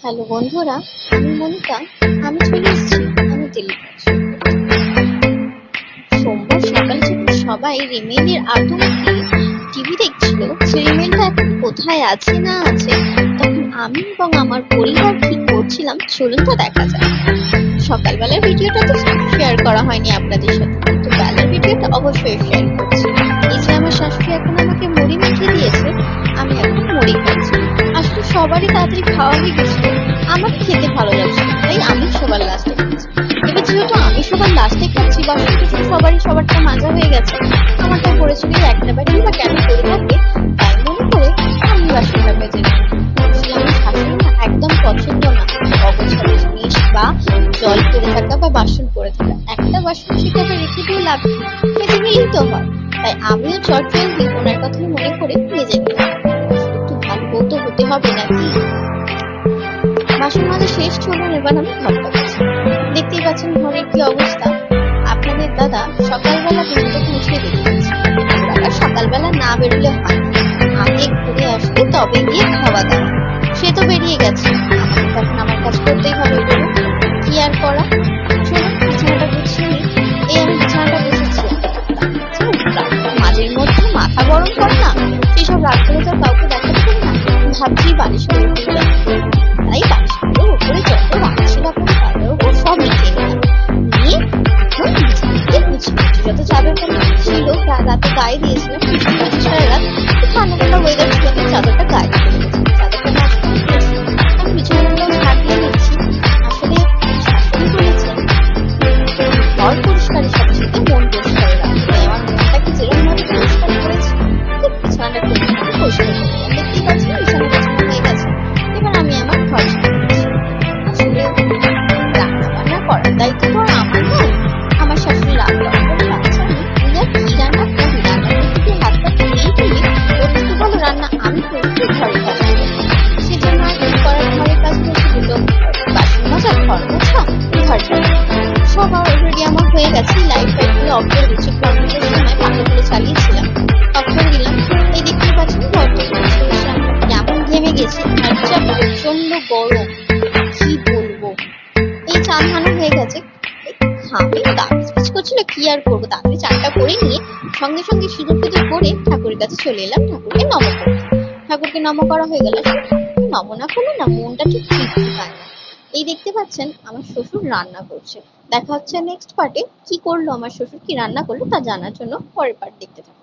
Hello বন্ধুরা, আমি মনিকা। আমি চলে এসেছি আমি টেলিভিশন। সোমবার সকালে যখন সবাই রিমেলের আতঙ্কে টিভি দেখছিল যে রিমেলটা এখন কোথায় আছে না আছে, তখন আমি এবং আমার পরিবার কি করছিলাম চলুন তো দেখা যাক। সকালবেলার ভিডিওটা তো শেয়ার করা হয়নি আপনাদের সাথে, কিন্তু বেলার ভিডিওটা অবশ্যই শেয়ার করছি। এই যে আমার শাশুড়ি এখন আমাকে মুড়ি মেখে দিয়েছে, আমি এখন মুড়ি খাচ্ছি। আসলে সবারই তাড়াতাড়ি খাওয়া হয়ে গেছিল, আমার খেতে ভালো লাগছে তাই আমি সবার লাস্টে খাচ্ছি। এবার যেহেতু আমি সবার লাস্টে খাচ্ছি, বাসন কুসন সবারটা মাজা হয়ে গেছে, আমারটা পড়েছিল একটা বাড়ি বা কেন করে থাকে, তাই মনে করে আমি বাসনটা মেজে নিই। আসলে আমার শাশুড়ি না একদম পছন্দ না অগোছালো জিনিস বা জল পড়ে থাকা বা বাসন পড়ে থাকা। একটা বাসন সেটাকে রেখে দিয়ে লাভ কি, মেজে নিলেই তো হয়। তাই আমিও চটজলদি ওনার কথাই মনে করে মেজে নিলাম। একটু ভালো বউ তো হতে হবে নাকি। বাসন মাজা শেষ, চলুন এবার আমি ঘরটা গেছি। দেখতেই পাচ্ছেন ঘরের কি অবস্থা। আপনাদের দাদা সকালবেলা ঘুমটা মুছিয়ে বেরিয়েছে। দাদা সকালবেলা না বেরোলে হয় না, আগে ঘুরে আসলে তবে গিয়ে খাওয়া দাওয়া। সে তো বেরিয়ে গেছে, আমাকে তখন আমার কাজ করতেই হবে। বলুন কি আর করা। চলুন বিছানাটা গুছিয়ে নিই। এই আমি বিছানাটা গুছেছি। মাঝের মধ্যে মাথা গরম করে না, সেসব রাগ করে তো কাউকে দেখাতে পারি না। ভাবছি বালিশের উপরে, তাই বালিশের উপরে যত রাখছিল আপনার তাদের উপর সব নিচে নিয়ে যত চাদর ছিল রাতে গায়ে দিয়েছিলাম। সারা রাত ঠান্ডা ঠান্ডা ওয়েদার ছিল, আমি চাদরটা গায়ে চাদরটা আমি বিছানাগুলো ছাড়িয়ে নিচ্ছি। আসলে শাসন করেছেন ঘর পরিষ্কারের সাথে সাথে মন পরিষ্কার রাখতে। আমার মনটাকে যেরকম ভাবে পরিষ্কার করেছি, বিছানাটা পরিষ্কার করতে দেখতেই পাচ্ছি বিছানা হয়ে গেছে। এবার আমি আমার ঘর সাজিয়েছি। আসলে রান্না বান্না করার দায়িত্ব তো আর আমার নয়, আমার শাশুড়ি রান্না করে বাচ্চা নেই। কি রান্না করি, রান্না করতে গিয়ে হাতটা তুলেই তুলি ওর থেকে ভালো রান্না আমি করতে ঘরের কাজ করি। সেজন্য আর কি করার, ঘরের কাজ করতে হলো বাসন মাজা, ঘর মোছা, ঘর ঝাড়া সব অলরেডি আমার হয়ে গেছে। লাইট ফাইটগুলো অফ করে দিচ্ছি, কম্পিউটার সময় পাখাগুলো চালিয়েছিলাম, অফ করে দিলাম। এই দেখতে পাচ্ছেন ঘরটা কেমন ঘেমে গেছে, আর যা প্রচন্ড গরম কি বলবো। এই চান হানো হয়ে গেছে, আমি দাঁত করছিল, কি আর করবো। তাড়াতাড়ি চানটা করে নিয়ে সঙ্গে সঙ্গে সিঁদুর ফিদুর করে ঠাকুরের কাছে চলে এলাম ঠাকুরকে নম করতে। ঠাকুরকে নম করা হয়ে গেল। নম না করলে না মনটা ঠিক তৃপ্তি পায় না। এই দেখতে পাচ্ছেন আমার শ্বশুর রান্না করছে। দেখা হচ্ছে নেক্সট পার্টে কি করলো আমার শ্বশুর, কি রান্না করলো তা জানার জন্য পরের পার্ট দেখতে থাকুন।